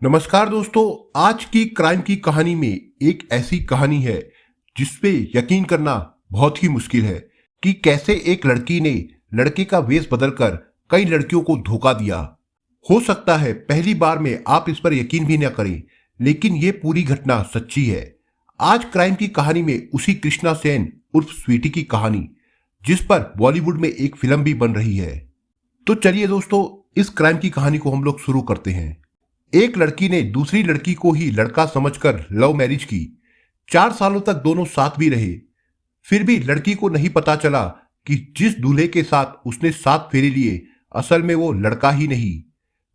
नमस्कार दोस्तों। आज की क्राइम की कहानी में एक ऐसी कहानी है जिसपे यकीन करना बहुत ही मुश्किल है कि कैसे एक लड़की ने लड़के का वेश बदलकर कई लड़कियों को धोखा दिया। हो सकता है पहली बार में आप इस पर यकीन भी न करें, लेकिन ये पूरी घटना सच्ची है। आज क्राइम की कहानी में उसी कृष्णा सेन उर्फ स्वीटी की कहानी, जिस पर बॉलीवुड में एक फिल्म भी बन रही है। तो चलिए दोस्तों, इस क्राइम की कहानी को हम लोग शुरू करते हैं। एक लड़की ने दूसरी लड़की को ही लड़का समझकर लव मैरिज की। 4 सालों तक दोनों साथ भी रहे। फिर भी लड़की को नहीं पता चला कि जिस दूल्हे के साथ उसने 7 फेरे लिए असल में वो लड़का ही नहीं।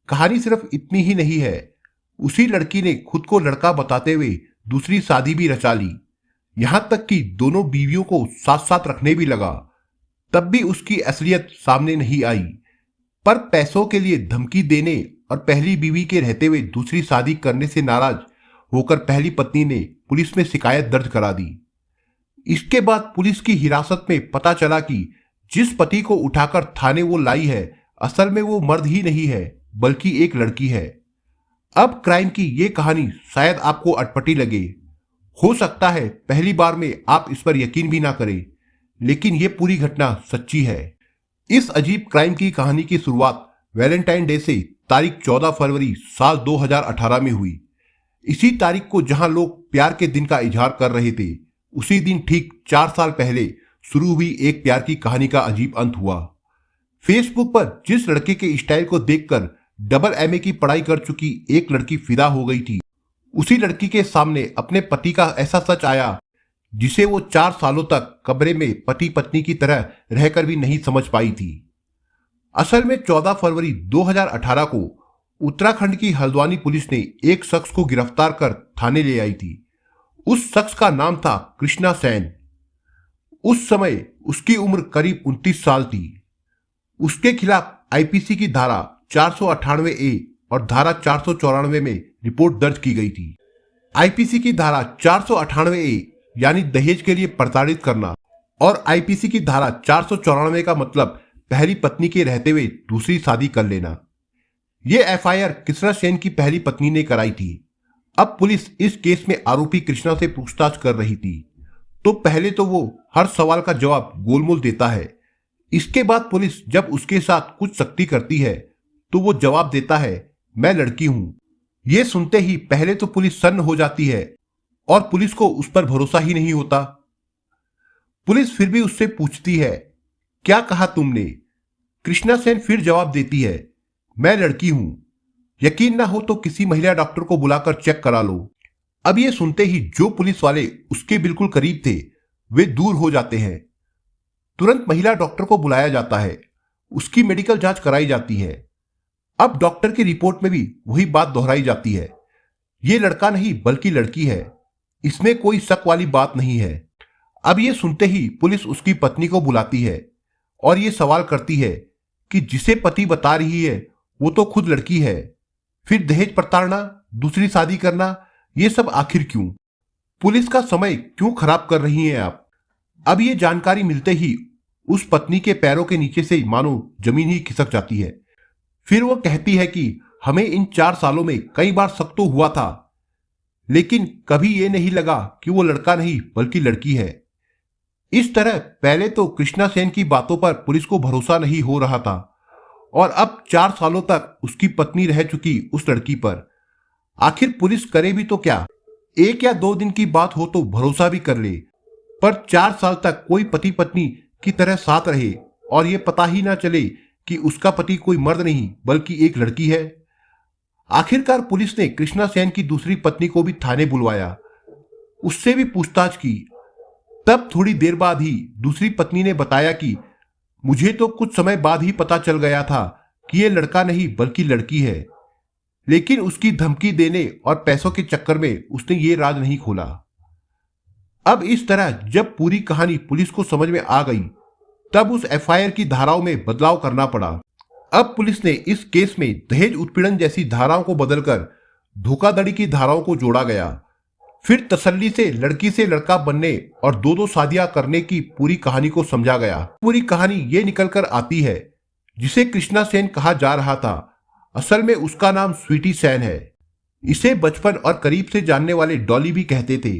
कहानी सिर्फ इतनी ही नहीं है, उसी लड़की ने खुद को लड़का बताते हुए दूसरी शादी भी रचा ली। यहां तक कि दोनों बीवियों को साथ साथ रखने भी लगा। तब भी उसकी असलियत सामने नहीं आई। पर पैसों के लिए धमकी देने और पहली बीवी के रहते हुए दूसरी शादी करने से नाराज होकर पहली पत्नी ने पुलिस में शिकायत दर्ज करा दी। इसके बाद पुलिस की हिरासत में पता चला कि जिस पति को उठाकर थाने वो लाई है, असल में वो मर्द ही नहीं है बल्कि एक लड़की है। अब क्राइम की ये कहानी शायद आपको अटपटी लगे। हो सकता है पहली बार में आप इस पर यकीन भी ना करें, लेकिन ये पूरी घटना सच्ची है। इस अजीब क्राइम की कहानी की शुरुआत वैलेंटाइन डे से तारीख 14 फरवरी साल 2018 में हुई। इसी तारीख को जहां लोग प्यार के दिन का इजहार कर रहे थे, उसी दिन ठीक 4 साल पहले शुरू हुई एक प्यार की कहानी का अजीब अंत हुआ। फेसबुक पर जिस लड़के के स्टाइल को देखकर डबल एमए की पढ़ाई कर चुकी एक लड़की फिदा हो गई थी, उसी लड़की के सामने अपने पति का ऐसा सच आया जिसे वो 4 सालों तक कमरे में पति पत्नी की तरह रहकर भी नहीं समझ पाई थी। असल में 14 फरवरी 2018 को उत्तराखंड की हल्द्वानी पुलिस ने एक शख्स को गिरफ्तार कर थाने ले आई थी। उस शख्स का नाम था कृष्णा सेन। उस समय उसकी उम्र करीब 29 साल थी। उसके खिलाफ आईपीसी की धारा 498 ए और धारा 494 में रिपोर्ट दर्ज की गई थी। आईपीसी की धारा 498 ए यानी दहेज के लिए प्रताड़ित करना, और आईपीसी की धारा 494 का मतलब पहली पत्नी के रहते हुए दूसरी शादी कर लेना। यह एफआईआर कृष्णा सेन की पहली पत्नी ने कराई थी। अब पुलिस इस केस में आरोपी कृष्णा से पूछताछ कर रही थी। तो पहले तो वो हर सवाल का जवाब गोलमोल देता है। इसके बाद पुलिस जब उसके साथ कुछ सख्ती करती है तो वो जवाब देता है, मैं लड़की हूं। ये सुनते ही पहले तो पुलिस सन्न हो जाती है और पुलिस को उस पर भरोसा ही नहीं होता। पुलिस फिर भी उससे पूछती है, क्या कहा तुमने? कृष्णा सेन फिर जवाब देती है, मैं लड़की हूं। यकीन ना हो तो किसी महिला डॉक्टर को बुलाकर चेक करा लो। अब ये सुनते ही जो पुलिस वाले उसके बिल्कुल करीब थे वे दूर हो जाते हैं। तुरंत महिला डॉक्टर को बुलाया जाता है। उसकी मेडिकल जांच कराई जाती है। अब डॉक्टर की रिपोर्ट में भी वही बात दोहराई जाती है, ये लड़का नहीं बल्कि लड़की है। इसमें कोई शक वाली बात नहीं है। अब ये सुनते ही पुलिस उसकी पत्नी को बुलाती है और ये सवाल करती है कि जिसे पति बता रही है वो तो खुद लड़की है, फिर दहेज प्रताड़ना, दूसरी शादी करना, ये सब आखिर क्यों? पुलिस का समय क्यों खराब कर रही हैं आप? अब ये जानकारी मिलते ही उस पत्नी के पैरों के नीचे से मानो जमीन ही खिसक जाती है। फिर वो कहती है कि हमें इन 4 सालों में कई बार शक तो हुआ था, लेकिन कभी ये नहीं लगा कि वो लड़का नहीं बल्कि लड़की है। इस तरह पहले तो कृष्णा सेन की बातों पर पुलिस को भरोसा नहीं हो रहा था, और अब 4 सालों तक उसकी पत्नी रह चुकी उस लड़की पर आखिर पुलिस करे भी तो क्या? 1 या 2 दिन की बात हो तो भरोसा भी कर ले, पर 4 साल तक कोई पति पत्नी की तरह साथ रहे और ये पता ही ना चले कि उसका पति कोई मर्द नहीं बल्कि एक लड़की है। आखिरकार पुलिस ने कृष्णा सेन की दूसरी पत्नी को भी थाने बुलवाया, उससे भी पूछताछ की। तब थोड़ी देर बाद ही दूसरी पत्नी ने बताया कि मुझे तो कुछ समय बाद ही पता चल गया था कि यह लड़का नहीं बल्कि लड़की है, लेकिन उसकी धमकी देने और पैसों के चक्कर में उसने ये राज नहीं खोला। अब इस तरह जब पूरी कहानी पुलिस को समझ में आ गई, तब उस एफआईआर की धाराओं में बदलाव करना पड़ा। अब पुलिस ने इस केस में दहेज उत्पीड़न जैसी धाराओं को बदलकर धोखाधड़ी की धाराओं को जोड़ा गया। फिर तसल्ली से लड़का बनने और 2-2 शादियां करने की पूरी कहानी को समझा गया। पूरी कहानी ये निकल कर आती है, जिसे कृष्णा सेन कहा जा रहा था, असल में उसका नाम स्वीटी सेन है। इसे बचपन और करीब से जानने वाले डॉली भी कहते थे,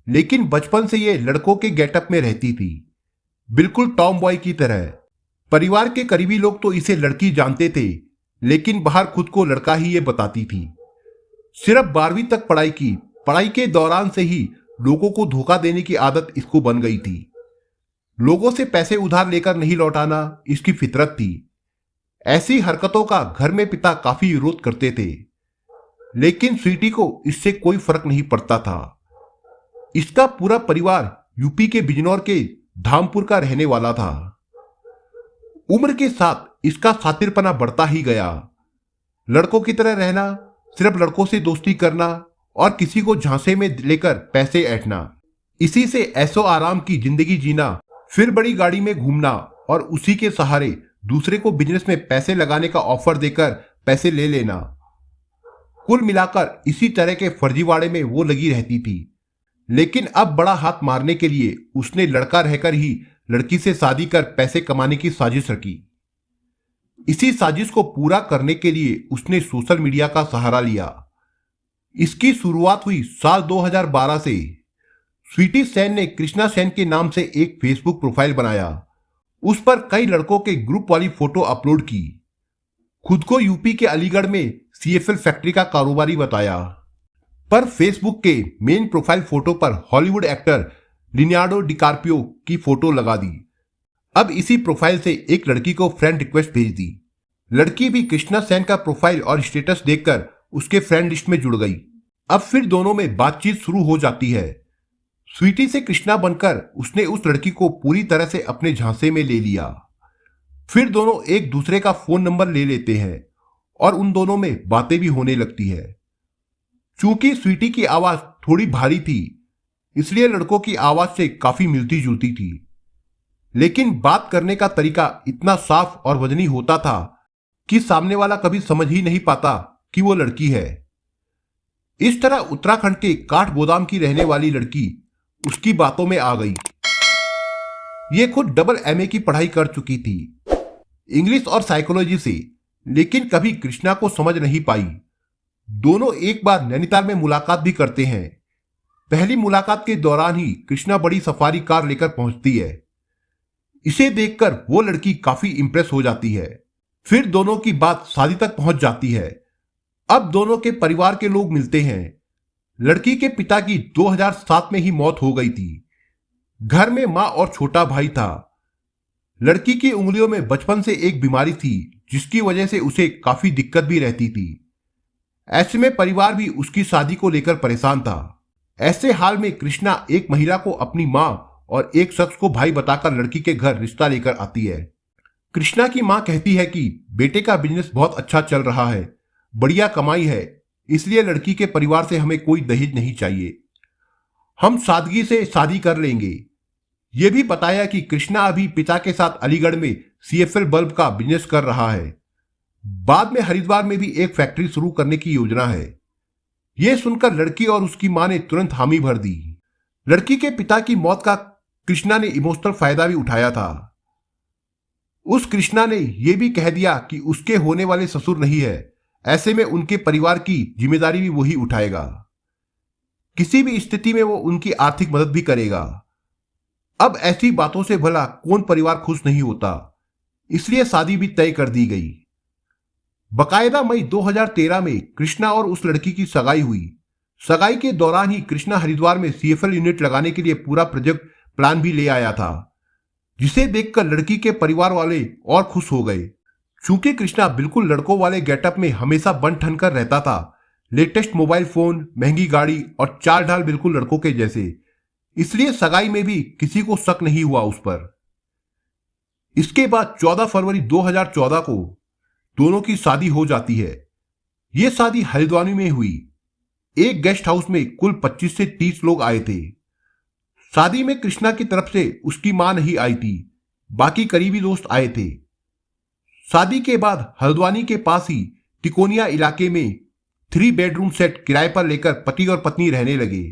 लेकिन बचपन से ये लड़कों के गेटअप में रहती थी, बिल्कुल टॉम बॉय की तरह। परिवार के करीबी लोग तो इसे लड़की जानते थे, लेकिन बाहर खुद को लड़का ही ये बताती थी। सिर्फ 12वीं तक पढ़ाई की। पढ़ाई के दौरान से ही लोगों को धोखा देने की आदत इसको बन गई थी। लोगों से पैसे उधार लेकर नहीं लौटाना इसकी फितरत थी। ऐसी हरकतों का घर में पिता काफी विरोध करते थे, लेकिन स्वीटी को इससे कोई फर्क नहीं पड़ता था। इसका पूरा परिवार यूपी के बिजनौर के धामपुर का रहने वाला था। उम्र के साथ इसका सातिरपना बढ़ता ही गया। लड़कों की तरह रहना, सिर्फ लड़कों से दोस्ती करना और किसी को झांसे में लेकर पैसे ऐंठना, इसी से ऐशो आराम की जिंदगी जीना, फिर बड़ी गाड़ी में घूमना और उसी के सहारे दूसरे को बिजनेस में पैसे लगाने का ऑफर देकर पैसे ले लेना। कुल मिलाकर इसी तरह के फर्जीवाड़े में वो लगी रहती थी। लेकिन अब बड़ा हाथ मारने के लिए उसने लड़का रहकर ही लड़की से शादी कर पैसे कमाने की साजिश रखी। इसी साजिश को पूरा करने के लिए उसने सोशल मीडिया का सहारा लिया। इसकी शुरुआत हुई साल 2012 से। स्वीटी सेन ने कृष्णा सेन के नाम से एक फेसबुक प्रोफाइल बनाया। उस पर कई लड़कों के ग्रुप वाली फोटो अपलोड की। खुद को यूपी के अलीगढ़ में सीएफएल फैक्ट्री का कारोबारी बताया। पर फेसबुक के मेन प्रोफाइल फोटो पर हॉलीवुड एक्टर लियोनार्डो डिकार्पियो की फोटो लगा दी। अब इसी प्रोफाइल से एक लड़की को फ्रेंड रिक्वेस्ट भेज दी। लड़की भी कृष्णा सेन का प्रोफाइल और स्टेटस देखकर उसके फ्रेंड लिस्ट में जुड़ गई। अब फिर दोनों में बातचीत शुरू हो जाती है। स्वीटी से कृष्णा बनकर उसने उस लड़की को पूरी तरह से अपने झांसे में ले लिया। फिर दोनों एक दूसरे का फोन नंबर ले लेते हैं और उन दोनों में बातें भी होने लगती है। चूंकि स्वीटी की आवाज थोड़ी भारी थी, इसलिए लड़कों की आवाज से काफी मिलती जुलती थी, लेकिन बात करने का तरीका इतना साफ और वजनी होता था कि सामने वाला कभी समझ ही नहीं पाता कि वो लड़की है। इस तरह उत्तराखंड के काठ गोदाम की रहने वाली लड़की उसकी बातों में आ गई। ये खुद डबल एमए की पढ़ाई कर चुकी थी, इंग्लिश और साइकोलॉजी से, लेकिन कभी कृष्णा को समझ नहीं पाई। दोनों एक बार नैनीताल में मुलाकात भी करते हैं। पहली मुलाकात के दौरान ही कृष्णा बड़ी सफारी कार लेकर पहुंचती है। इसे देखकर वो लड़की काफी इंप्रेस हो जाती है। फिर दोनों की बात शादी तक पहुंच जाती है। अब दोनों के परिवार के लोग मिलते हैं। लड़की के पिता की 2007 में ही मौत हो गई थी। घर में मां और छोटा भाई था। लड़की की उंगलियों में बचपन से एक बीमारी थी, जिसकी वजह से उसे काफी दिक्कत भी रहती थी। ऐसे में परिवार भी उसकी शादी को लेकर परेशान था। ऐसे हाल में कृष्णा एक महिला को अपनी मां और एक शख्स को भाई बताकर लड़की के घर रिश्ता लेकर आती है। कृष्णा की मां कहती है कि बेटे का बिजनेस बहुत अच्छा चल रहा है, बढ़िया कमाई है, इसलिए लड़की के परिवार से हमें कोई दहेज नहीं चाहिए, हम सादगी से शादी कर लेंगे। यह भी बताया कि कृष्णा अभी पिता के साथ अलीगढ़ में सीएफएल बल्ब का बिजनेस कर रहा है। बाद में हरिद्वार में भी एक फैक्ट्री शुरू करने की योजना है। यह सुनकर लड़की और उसकी मां ने तुरंत हामी भर दी। लड़की के पिता की मौत का कृष्णा ने इमोशनल फायदा भी उठाया था। उस कृष्णा ने यह भी कह दिया कि उसके होने वाले ससुर नहीं है, ऐसे में उनके परिवार की जिम्मेदारी भी वही उठाएगा। किसी भी स्थिति में वो उनकी आर्थिक मदद भी करेगा। अब ऐसी बातों से भला कौन परिवार खुश नहीं होता, इसलिए शादी भी तय कर दी गई। बकायदा मई 2013 में कृष्णा और उस लड़की की सगाई हुई। सगाई के दौरान ही कृष्णा हरिद्वार में सीएफएल यूनिट लगाने के लिए पूरा प्रोजेक्ट प्लान भी ले आया था, जिसे देखकर लड़की के परिवार वाले और खुश हो गए। चूंकि कृष्णा बिल्कुल लड़कों वाले गेटअप में हमेशा बन ठन कर रहता था, लेटेस्ट मोबाइल फोन, महंगी गाड़ी और चाल ढाल बिल्कुल लड़कों के जैसे, इसलिए सगाई में भी किसी को शक नहीं हुआ उस पर। इसके बाद 14 फरवरी 2014 को दोनों की शादी हो जाती है। यह शादी हरिद्वार में हुई। एक गेस्ट हाउस में कुल 25 से 30 लोग आए थे। शादी में कृष्णा की तरफ से उसकी मां नहीं आई थी, बाकी करीबी दोस्त आए थे। शादी के बाद हल्द्वानी के पास ही तिकोनिया इलाके में 3 बेडरूम सेट किराए पर लेकर पति और पत्नी रहने लगे।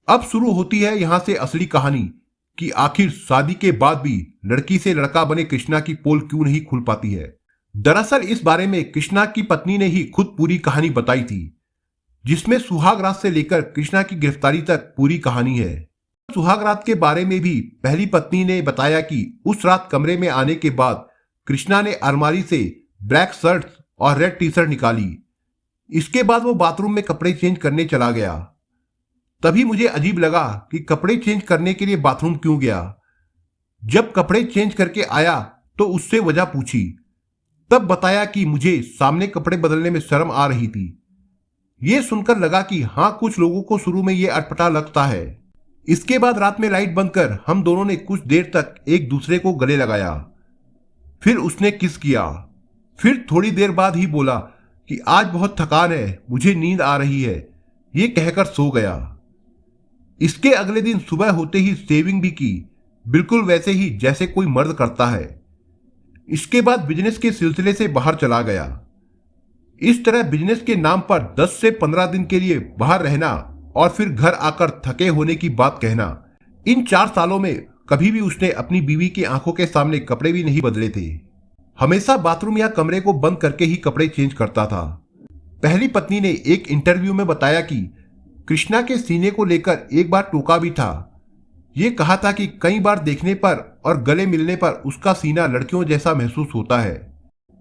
अब शुरू होती है यहां से असली कहानी कि आखिर शादी के बाद भी लड़की से लड़का बने कृष्णा की पोल क्यों नहीं खुल पाती है। दरअसल इस बारे में कृष्णा की पत्नी ने ही खुद पूरी कहानी बताई थी। जिसमें सुहाग रात से लेकर कृष्णा की गिरफ्तारी तक पूरी कहानी है। सुहाग रात के बारे में भी पहली पत्नी ने बताया कि उस रात कमरे में आने के बाद कृष्णा ने अलमारी से ब्लैक शर्ट और रेड टी शर्ट निकाली। इसके बाद वो बाथरूम में कपड़े चेंज करने चला गया। तभी मुझे अजीब लगा कि कपड़े चेंज करने के लिए बाथरूम क्यों गया। जब कपड़े चेंज करके आया तो उससे वजह पूछी, तब बताया कि मुझे सामने कपड़े बदलने में शर्म आ रही थी। ये सुनकर लगा कि हाँ, कुछ लोगों को शुरू में ये अटपटा लगता है। इसके बाद रात में लाइट बंद कर हम दोनों ने कुछ देर तक एक दूसरे को गले लगाया। फिर उसने किस किया। फिर थोड़ी देर बाद ही बोला कि आज बहुत थकान है, मुझे नींद आ रही है। ये कहकर सो गया। इसके अगले दिन सुबह होते ही शेविंग भी की, बिल्कुल वैसे ही जैसे कोई मर्द करता है। इसके बाद बिजनेस के सिलसिले से बाहर चला गया। इस तरह बिजनेस के नाम पर 10 से 15 दिन के लिए बाहर रहना और फिर घर आकर थके होने की बात कहना। इन 4 सालों में कभी भी उसने अपनी बीवी की आंखों के सामने कपड़े भी नहीं बदले थे। हमेशा बाथरूम या कमरे को बंद करके ही कपड़े चेंज करता था। पहली पत्नी ने एक इंटरव्यू में बताया कि कृष्णा के सीने को लेकर एक बार टोका भी था। ये कहा था कि कई बार देखने पर और गले मिलने पर उसका सीना लड़कियों जैसा महसूस होता है।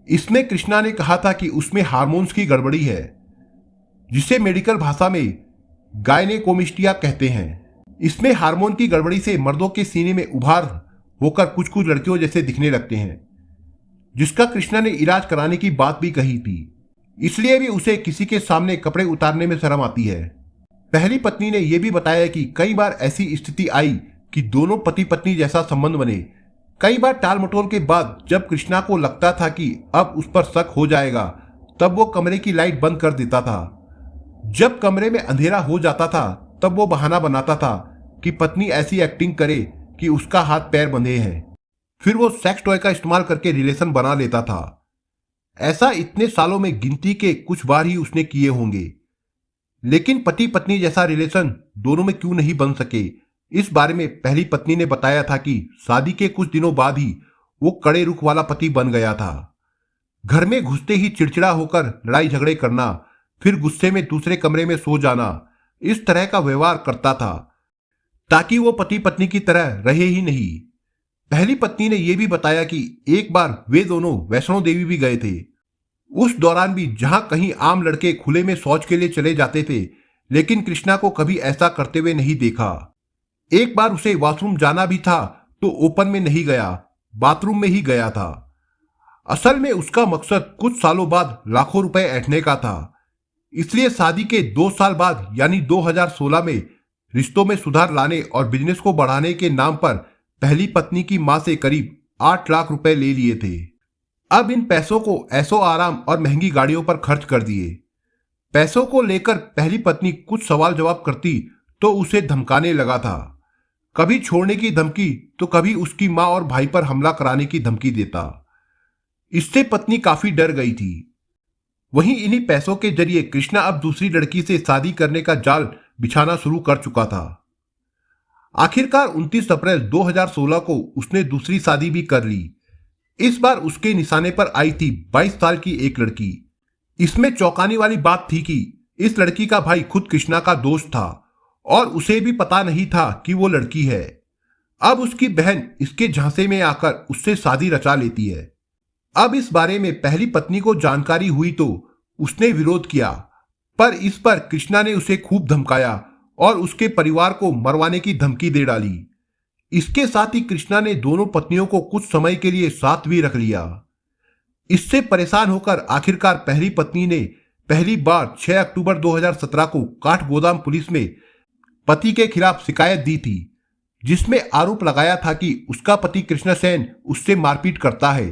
इसमें कृष्णा ने कहा था कि उसमें हार्मोन्स की गड़बड़ी है, जिसे मेडिकल भाषा में गायनेकोमेस्टिया कहते हैं। इसमें हार्मोन की गड़बड़ी से मर्दों के सीने में उभार होकर कुछ कुछ लड़कियों जैसे दिखने लगते हैं, जिसका कृष्णा ने इलाज कराने की बात भी कही थी। इसलिए भी उसे किसी के सामने कपड़े उतारने में शर्म आती है। पहली पत्नी ने यह भी बताया कि कई बार ऐसी स्थिति आई कि दोनों पति पत्नी जैसा संबंध बने। कई बार टाल मटोल के बाद जब कृष्णा को लगता था कि अब उस पर शक हो जाएगा, तब वो कमरे की लाइट बंद कर देता था। जब कमरे में अंधेरा हो जाता था तब वो बहाना बनाता था कि पत्नी ऐसी एक्टिंग करे कि उसका हाथ पैर बंधे हैं। फिर वो सेक्स टॉय का इस्तेमाल करके रिलेशन बना लेता था। ऐसा इतने सालों में गिनती के कुछ बार ही उसने किए होंगे। लेकिन पति पत्नी जैसा रिलेशन दोनों में क्यों नहीं बन सके, इस बारे में पहली पत्नी ने बताया था कि शादी के कुछ दिनों बाद ही वो कड़े रुख वाला पति बन गया था। घर में घुसते ही चिड़चिड़ा होकर लड़ाई झगड़े करना, फिर गुस्से में दूसरे कमरे में सो जाना, इस तरह का व्यवहार करता था ताकि वो पति पत्नी की तरह रहे ही नहीं। पहली पत्नी ने यह भी बताया कि एक बार वे दोनों वैष्णो देवी भी गए थे। उस दौरान भी जहां कहीं आम लड़के खुले में शौच के लिए चले जाते थे, लेकिन कृष्णा को कभी ऐसा करते हुए नहीं देखा। एक बार उसे वॉशरूम जाना भी था तो ओपन में नहीं गया, बाथरूम में ही गया था। असल में उसका मकसद कुछ सालों बाद लाखों रुपए ऐंठने का था। इसलिए शादी के 2 साल बाद यानी 2016 में रिश्तों में सुधार लाने और बिजनेस को बढ़ाने के नाम पर पहली पत्नी की मां से करीब 8 लाख रुपए ले लिए थे। अब इन पैसों को ऐशो आराम और महंगी गाड़ियों पर खर्च कर दिए। पैसों को लेकर पहली पत्नी कुछ सवाल जवाब करती तो उसे धमकाने लगा था। कभी छोड़ने की धमकी तो कभी उसकी मां और भाई पर हमला कराने की धमकी देता। इससे पत्नी काफी डर गई थी। वहीं इन्हीं पैसों के जरिए कृष्णा अब दूसरी लड़की से शादी करने का जाल बिछाना शुरू कर चुका था। आखिरकार 29 अप्रैल 2016 को उसने दूसरी शादी भी कर ली। इस बार उसके निशाने पर आई थी 22 साल की एक लड़की। इसमें चौंकाने वाली बात थी कि इस लड़की का भाई खुद कृष्णा का दोस्त था और उसे भी पता नहीं था कि वो लड़की है। अब उसकी बहन इसके झांसे में आकर उससे शादी रचा लेती है। अब इस बारे में पहली पत्नी को जानकारी हुई तो उसने विरोध किया, पर इस पर कृष्णा ने उसे खूब धमकाया और उसके परिवार को मरवाने की धमकी दे डाली। इसके साथ ही कृष्णा ने दोनों पत्नियों को कुछ समय के लिए साथ भी रख लिया। इससे परेशान होकर आखिरकार पहली पत्नी ने पहली बार 6 अक्टूबर 2017 को काठगोदाम पुलिस में पति के खिलाफ शिकायत दी थी, जिसमें आरोप लगाया था कि उसका पति कृष्ण सेन उससे मारपीट करता है,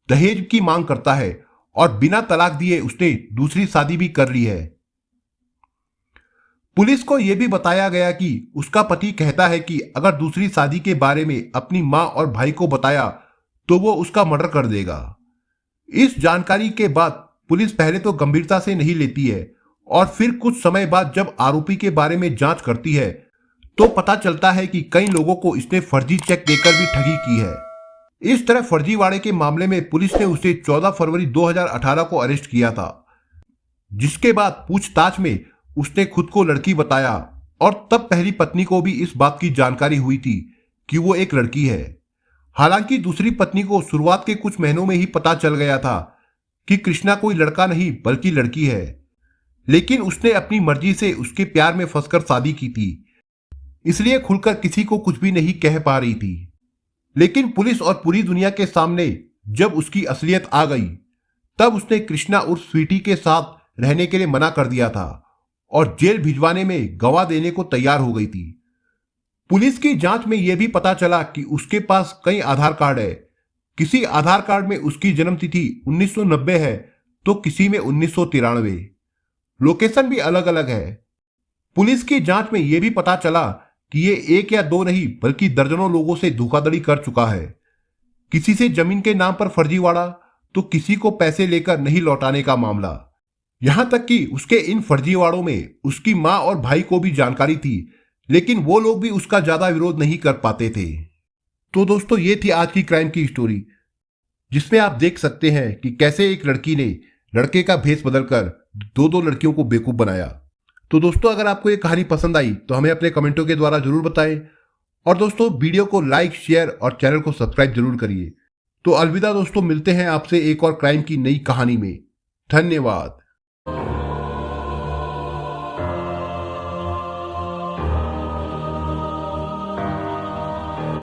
दहेज की मांग करता है और बिना तलाक दिए उसने दूसरी शादी भी कर ली है। पुलिस को यह भी बताया गया कि उसका पति कहता है कि अगर दूसरी शादी के बारे में अपनी मां और भाई को बताया तो वो उसका मर्डर कर देगा। इस जानकारी के बाद पुलिस पहले तो गंभीरता से नहीं लेती है और फिर कुछ समय बाद जब आरोपी के बारे में जांच करती है तो पता चलता है कि कई लोगों को इसने फर्जी चेक देकर भी ठगी की है। इस तरह फर्जीवाड़े के मामले में पुलिस ने उसे 14 फरवरी 2018 को अरेस्ट किया था, जिसके बाद पूछताछ में उसने खुद को लड़की बताया और तब पहली पत्नी को भी इस बात की जानकारी हुई थी कि वो एक लड़की है। हालांकि दूसरी पत्नी को शुरुआत के कुछ महीनों में ही पता चल गया था कि कृष्णा कोई लड़का नहीं बल्कि लड़की है, लेकिन उसने अपनी मर्जी से उसके प्यार में फंसकर शादी की थी, इसलिए खुलकर किसी को कुछ भी नहीं कह पा रही थी। लेकिन पुलिस और पूरी दुनिया के सामने जब उसकी असलियत आ गई, तब उसने कृष्णा उर्फ स्वीटी के साथ रहने के लिए मना कर दिया था और जेल भिजवाने में गवाह देने को तैयार हो गई थी। पुलिस की जांच में यह भी पता चला कि उसके पास कई आधार कार्ड है। किसी आधार कार्ड में उसकी जन्म तिथि 1990 है तो किसी में 1993। लोकेशन भी अलग अलग है। पुलिस की जांच में यह भी पता चला कि ये एक या दो नहीं बल्कि दर्जनों लोगों से धोखाधड़ी कर चुका है। किसी से जमीन के नाम पर फर्जीवाड़ा तो किसी को पैसे लेकर नहीं लौटाने का मामला। यहां तक कि उसके इन फर्जीवाड़ों में उसकी मां और भाई को भी जानकारी थी, लेकिन वो लोग भी उसका ज्यादा विरोध नहीं कर पाते थे। तो दोस्तों, ये थी आज की क्राइम की स्टोरी, जिसमें आप देख सकते हैं कि कैसे एक लड़की ने लड़के का भेष बदलकर दो दो लड़कियों को बेवकूफ बनाया। तो दोस्तों, अगर आपको ये कहानी पसंद आई तो हमें अपने कमेंटों के द्वारा जरूर बताएं। और दोस्तों, वीडियो को लाइक, शेयर और चैनल को सब्सक्राइब जरूर करिए। तो अलविदा दोस्तों, मिलते हैं आपसे एक और क्राइम की नई कहानी में। धन्यवाद।